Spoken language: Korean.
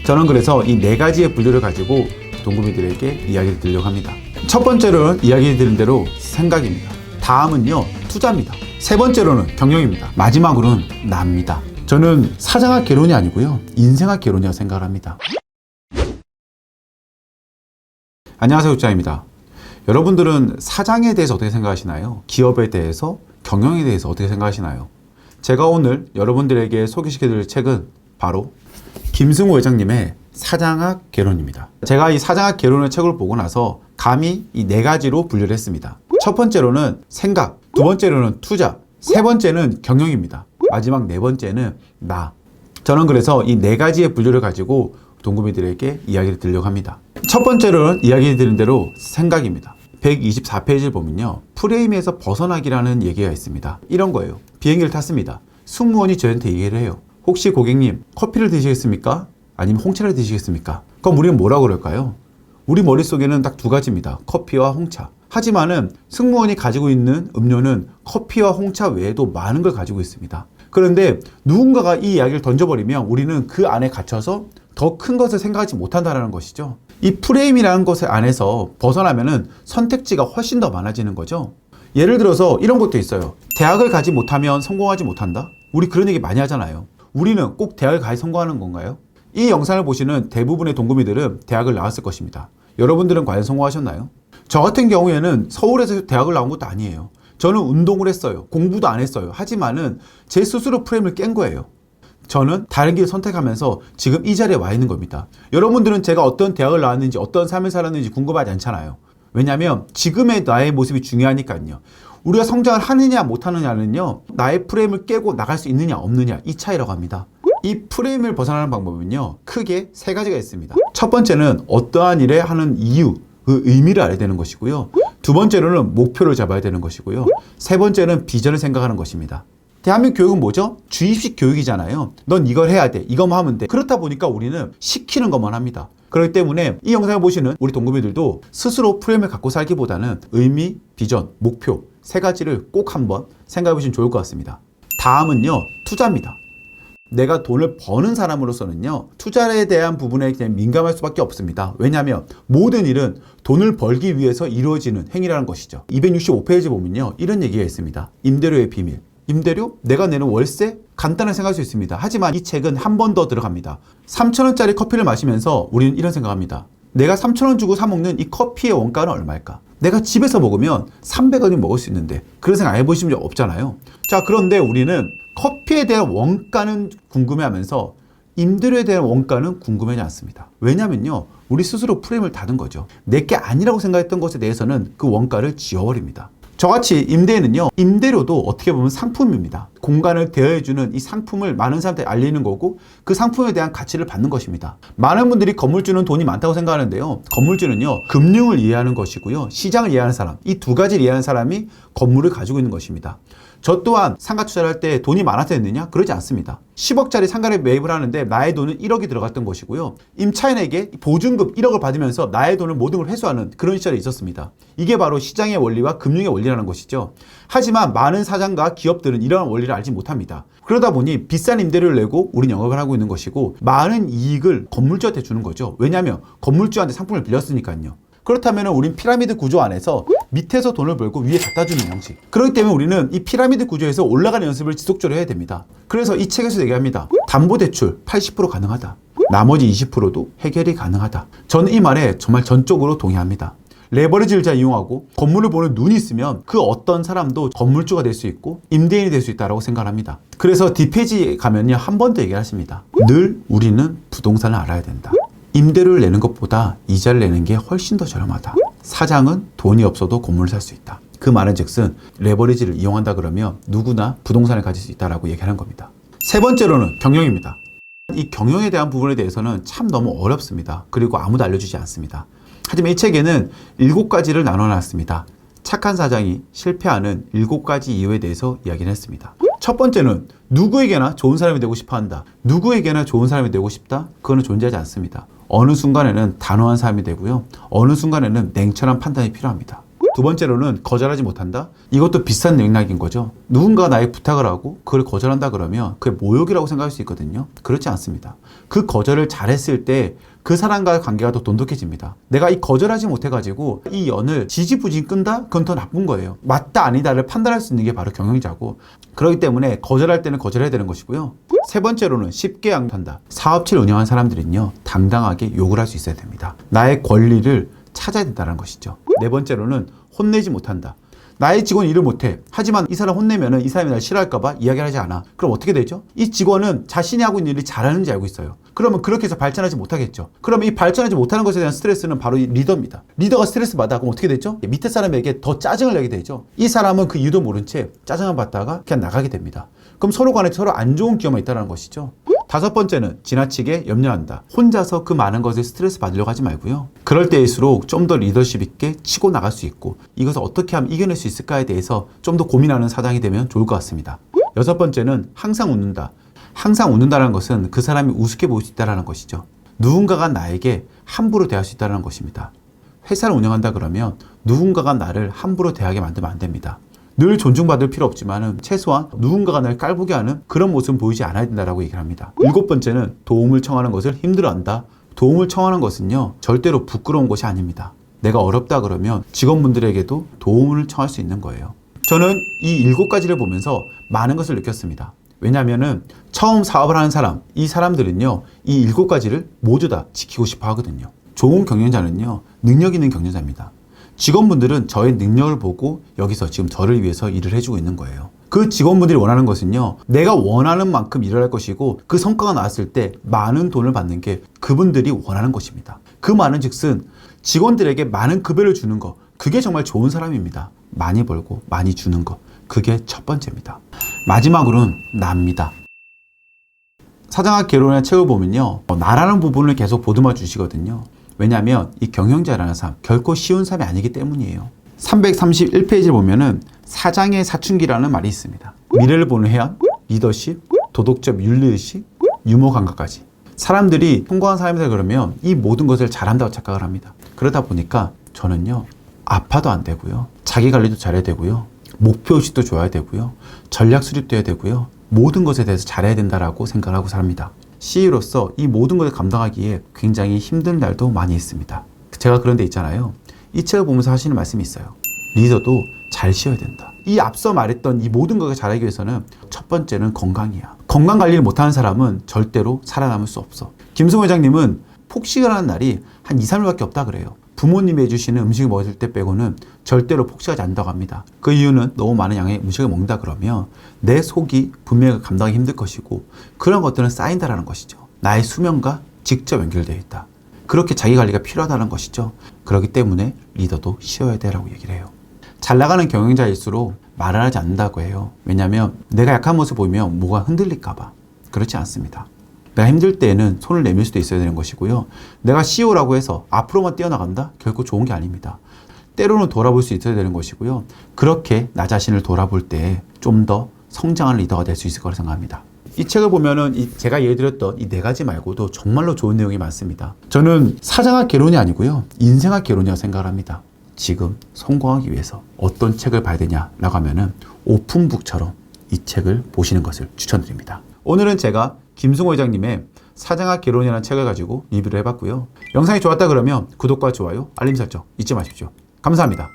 저는 그래서 이 네 가지의 분류를 가지고 동구미들에게 이야기를 드리려고 합니다. 첫 번째로는 이야기 드린 대로 생각입니다. 다음은요, 투자입니다. 세 번째로는 경영입니다. 마지막으로는 나입니다. 저는 사장학 개론이 아니고요, 인생학 개론이라고 생각을 합니다. 안녕하세요, 국장입니다. 여러분들은 사장에 대해서 어떻게 생각하시나요? 기업에 대해서, 경영에 대해서 어떻게 생각하시나요? 제가 오늘 여러분들에게 소개시켜드릴 책은 바로 김승우 회장님의 사장학 개론입니다. 제가 이 사장학 개론의 책을 보고 나서 감히 이 네 가지로 분류를 했습니다. 첫 번째로는 생각, 두 번째로는 투자, 세 번째는 경영입니다. 마지막 네 번째는 나. 저는 그래서 이 네 가지의 분류를 가지고 동구미들에게 이야기를 드리려고 합니다. 첫 번째로는 이야기 드린 대로 생각입니다. 124페이지를 보면요, 프레임에서 벗어나기라는 얘기가 있습니다. 이런 거예요. 비행기를 탔습니다. 승무원이 저한테 얘기를 해요. 혹시 고객님 커피를 드시겠습니까? 아니면 홍차를 드시겠습니까? 그럼 우리는 뭐라고 그럴까요? 우리 머릿속에는 딱 두 가지입니다. 커피와 홍차. 하지만은 승무원이 가지고 있는 음료는 커피와 홍차 외에도 많은 걸 가지고 있습니다. 그런데 누군가가 이 이야기를 던져버리면 우리는 그 안에 갇혀서 더 큰 것을 생각하지 못한다는 것이죠. 이 프레임이라는 것 안에서 벗어나면은 선택지가 훨씬 더 많아지는 거죠. 예를 들어서 이런 것도 있어요. 대학을 가지 못하면 성공하지 못한다? 우리 그런 얘기 많이 하잖아야 우리는 꼭 대학을 가야 성공하는 건가요? 이 영상을 보시는 대부분의 동구미들은 대학을 나왔을 것입니다. 여러분들은 과연 성공하셨나요? 저 같은 경우에는 서울에서 대학을 나온 것도 아니에요. 저는 운동을 했어요. 공부도 안 했어요. 하지만은 제 스스로 프레임을 깬 거예요. 저는 다른 길을 선택하면서 지금 이 자리에 와 있는 겁니다. 여러분들은 제가 어떤 대학을 나왔는지 어떤 삶을 살았는지 궁금하지 않잖아요. 왜냐하면 지금의 나의 모습이 중요하니까요. 우리가 성장을 하느냐 못하느냐는요, 나의 프레임을 깨고 나갈 수 있느냐 없느냐, 이 차이라고 합니다. 이 프레임을 벗어나는 방법은요, 크게 세 가지가 있습니다. 첫 번째는 어떠한 일에 하는 이유, 그 의미를 알아야 되는 것이고요. 두 번째로는 목표를 잡아야 되는 것이고요. 세 번째는 비전을 생각하는 것입니다. 대한민국 교육은 뭐죠? 주입식 교육이잖아요. 넌 이걸 해야 돼. 이것만 하면 돼. 그렇다 보니까 우리는 시키는 것만 합니다. 그렇기 때문에 이 영상을 보시는 우리 동구미들도 스스로 프레임을 갖고 살기보다는 의미, 비전, 목표 세 가지를 꼭 한번 생각해 보시면 좋을 것 같습니다. 다음은요, 투자입니다. 내가 돈을 버는 사람으로서는요, 투자에 대한 부분에 그냥 민감할 수밖에 없습니다. 왜냐하면 모든 일은 돈을 벌기 위해서 이루어지는 행위라는 것이죠. 265페이지 보면요, 이런 얘기가 있습니다. 임대료의 비밀. 임대료? 내가 내는 월세? 간단하게 생각할 수 있습니다. 하지만 이 책은 한 번 더 들어갑니다. 3,000원짜리 커피를 마시면서 우리는 이런 생각합니다. 내가 3,000원 주고 사 먹는 이 커피의 원가는 얼마일까? 내가 집에서 먹으면 300원이 먹을 수 있는데 그런 생각 안 해보신 적 없잖아요. 자, 그런데 우리는 커피에 대한 원가는 궁금해하면서 임대료에 대한 원가는 궁금하지 않습니다. 왜냐면요, 우리 스스로 프레임을 닫은 거죠. 내게 아니라고 생각했던 것에 대해서는 그 원가를 지워버립니다. 저같이 임대는요, 임대료도 어떻게 보면 상품입니다. 공간을 대여해주는 이 상품을 많은 사람들이 알리는 거고 그 상품에 대한 가치를 받는 것입니다. 많은 분들이 건물주는 돈이 많다고 생각하는데요, 건물주는요, 금융을 이해하는 것이고요, 시장을 이해하는 사람, 이 두 가지를 이해하는 사람이 건물을 가지고 있는 것입니다. 저 또한 상가 투자를 할 때 돈이 많아서 했느냐? 그러지 않습니다. 10억짜리 상가를 매입을 하는데 나의 돈은 1억이 들어갔던 것이고요. 임차인에게 보증금 1억을 받으면서 나의 돈을 모든 걸 회수하는 그런 시절이 있었습니다. 이게 바로 시장의 원리와 금융의 원리라는 것이죠. 하지만 많은 사장과 기업들은 이러한 원리를 알지 못합니다. 그러다 보니 비싼 임대료를 내고 우린 영업을 하고 있는 것이고 많은 이익을 건물주한테 주는 거죠. 왜냐하면 건물주한테 상품을 빌렸으니까요. 그렇다면 우린 피라미드 구조 안에서 밑에서 돈을 벌고 위에 갖다 주는 형식. 그렇기 때문에 우리는 이 피라미드 구조에서 올라가는 연습을 지속적으로 해야 됩니다. 그래서 이 책에서 얘기합니다. 담보대출 80% 가능하다. 나머지 20%도 해결이 가능하다. 저는 이 말에 정말 전적으로 동의합니다. 레버리지를 잘 이용하고 건물을 보는 눈이 있으면 그 어떤 사람도 건물주가 될 수 있고 임대인이 될 수 있다고 생각합니다. 그래서 뒷페이지 가면요, 한 번 더 얘기하십니다. 늘 우리는 부동산을 알아야 된다. 임대료를 내는 것보다 이자를 내는 게 훨씬 더 저렴하다. 사장은 돈이 없어도 건물을 살 수 있다. 그 말은 즉슨 레버리지를 이용한다 그러면 누구나 부동산을 가질 수 있다라고 얘기하는 겁니다. 세 번째로는 경영입니다. 이 경영에 대한 부분에 대해서는 참 너무 어렵습니다. 그리고 아무도 알려주지 않습니다. 하지만 이 책에는 7가지를 나눠놨습니다. 착한 사장이 실패하는 7가지 이유에 대해서 이야기를 했습니다. 첫 번째는 누구에게나 좋은 사람이 되고 싶어 한다. 누구에게나 좋은 사람이 되고 싶다? 그거는 존재하지 않습니다. 어느 순간에는 단호한 사람이 되고요, 어느 순간에는 냉철한 판단이 필요합니다. 두 번째로는 거절하지 못한다. 이것도 비슷한 맥락인 거죠. 누군가 나의 부탁을 하고 그걸 거절한다 그러면 그게 모욕이라고 생각할 수 있거든요. 그렇지 않습니다. 그 거절을 잘했을 때 그 사람과의 관계가 더 돈독해집니다. 내가 이 거절하지 못해가지고 이 연을 지지부진 끈다? 그건 더 나쁜 거예요. 맞다 아니다를 판단할 수 있는 게 바로 경영자고, 그렇기 때문에 거절할 때는 거절해야 되는 것이고요. 세 번째로는 쉽게 양보한다. 사업체를 운영하는 사람들은요, 당당하게 욕을 할 수 있어야 됩니다. 나의 권리를 찾아야 된다는 것이죠. 네 번째로는 혼내지 못한다. 나의 직원이 일을 못해. 하지만 이 사람 혼내면은 이 사람이 날 싫어할까봐 이야기를 하지 않아. 그럼 어떻게 되죠? 이 직원은 자신이 하고 있는 일이 잘하는지 알고 있어요. 그러면 그렇게 해서 발전하지 못하겠죠. 그러면 이 발전하지 못하는 것에 대한 스트레스는 바로 이 리더입니다. 리더가 스트레스 받아. 그럼 어떻게 되죠? 밑에 사람에게 더 짜증을 내게 되죠. 이 사람은 그 이유도 모른 채 짜증을 받다가 그냥 나가게 됩니다. 그럼 서로 간에 서로 안 좋은 기회만 있다는 것이죠. 다섯 번째는 지나치게 염려한다. 혼자서 그 많은 것에 스트레스 받으려고 하지 말고요. 그럴 때일수록 좀 더 리더십 있게 치고 나갈 수 있고 이것을 어떻게 하면 이겨낼 수 있을까에 대해서 좀 더 고민하는 사장이 되면 좋을 것 같습니다. 여섯 번째는 항상 웃는다. 항상 웃는다는 것은 그 사람이 우습게 보일 수 있다는 것이죠. 누군가가 나에게 함부로 대할 수 있다는 것입니다. 회사를 운영한다 그러면 누군가가 나를 함부로 대하게 만들면 안 됩니다. 늘 존중받을 필요 없지만 최소한 누군가가 날 깔보게 하는 그런 모습은 보이지 않아야 된다고 얘기를 합니다. 일곱 번째는 도움을 청하는 것을 힘들어한다. 도움을 청하는 것은요, 절대로 부끄러운 것이 아닙니다. 내가 어렵다 그러면 직원분들에게도 도움을 청할 수 있는 거예요. 저는 이 7가지를 보면서 많은 것을 느꼈습니다. 왜냐하면 처음 사업을 하는 사람, 이 사람들은요, 이 7가지를 모두 다 지키고 싶어 하거든요. 좋은 경영자는요, 능력 있는 경영자입니다. 직원분들은 저의 능력을 보고 여기서 지금 저를 위해서 일을 해주고 있는 거예요. 그 직원분들이 원하는 것은요, 내가 원하는 만큼 일을 할 것이고 그 성과가 나왔을 때 많은 돈을 받는 게 그분들이 원하는 것입니다. 그 많은 즉슨 직원들에게 많은 급여를 주는 거, 그게 정말 좋은 사람입니다. 많이 벌고 많이 주는 거, 그게 첫 번째입니다. 마지막으로는 나입니다. 사장학 개론의 책을 보면요, 나라는 부분을 계속 보듬어 주시거든요. 왜냐하면 이 경영자라는 삶, 결코 쉬운 삶이 아니기 때문이에요. 331페이지를 보면은 사장의 사춘기라는 말이 있습니다. 미래를 보는 해안, 리더십, 도덕적 윤리의식, 유머 감각까지. 사람들이 성공한 사람이다 그러면 이 모든 것을 잘한다고 착각을 합니다. 그러다 보니까 저는요, 아파도 안 되고요, 자기 관리도 잘해야 되고요, 목표의식도 좋아야 되고요, 전략 수립도 해야 되고요, 모든 것에 대해서 잘해야 된다라고 생각하고 삽니다. CEO로서 이 모든 것을 감당하기에 굉장히 힘든 날도 많이 있습니다. 제가 그런 데 있잖아요. 이 책을 보면서 하시는 말씀이 있어요. 리더도 잘 쉬어야 된다. 이 앞서 말했던 이 모든 것을 잘하기 위해서는 첫 번째는 건강이야. 건강 관리를 못하는 사람은 절대로 살아남을 수 없어. 김승호 회장님은 폭식을 하는 날이 한 2, 3일밖에 없다 그래요. 부모님이 해주시는 음식을 먹을 때 빼고는 절대로 폭식하지 않는다고 합니다. 그 이유는 너무 많은 양의 음식을 먹는다 그러면 내 속이 분명히 감당하기 힘들 것이고 그런 것들은 쌓인다라는 것이죠. 나의 수명과 직접 연결되어 있다. 그렇게 자기 관리가 필요하다는 것이죠. 그렇기 때문에 리더도 쉬어야 되라고 얘기를 해요. 잘 나가는 경영자일수록 말을 하지 않는다고 해요. 왜냐하면 내가 약한 모습 보이면 뭐가 흔들릴까 봐. 그렇지 않습니다. 내가 힘들 때에는 손을 내밀 수도 있어야 되는 것이고요. 내가 CEO라고 해서 앞으로만 뛰어나간다? 결코 좋은 게 아닙니다. 때로는 돌아볼 수 있어야 되는 것이고요. 그렇게 나 자신을 돌아볼 때 좀 더 성장한 리더가 될 수 있을 거라 생각합니다. 이 책을 보면은 제가 예를 들었던 이 4가지 말고도 정말로 좋은 내용이 많습니다. 저는 사장학 개론이 아니고요, 인생학 개론이라고 생각을 합니다. 지금 성공하기 위해서 어떤 책을 봐야 되냐라고 하면은 오픈북처럼 이 책을 보시는 것을 추천드립니다. 오늘은 제가 김승호 회장님의 사장학 개론이라는 책을 가지고 리뷰를 해봤고요. 영상이 좋았다 그러면 구독과 좋아요, 알림 설정 잊지 마십시오. 감사합니다.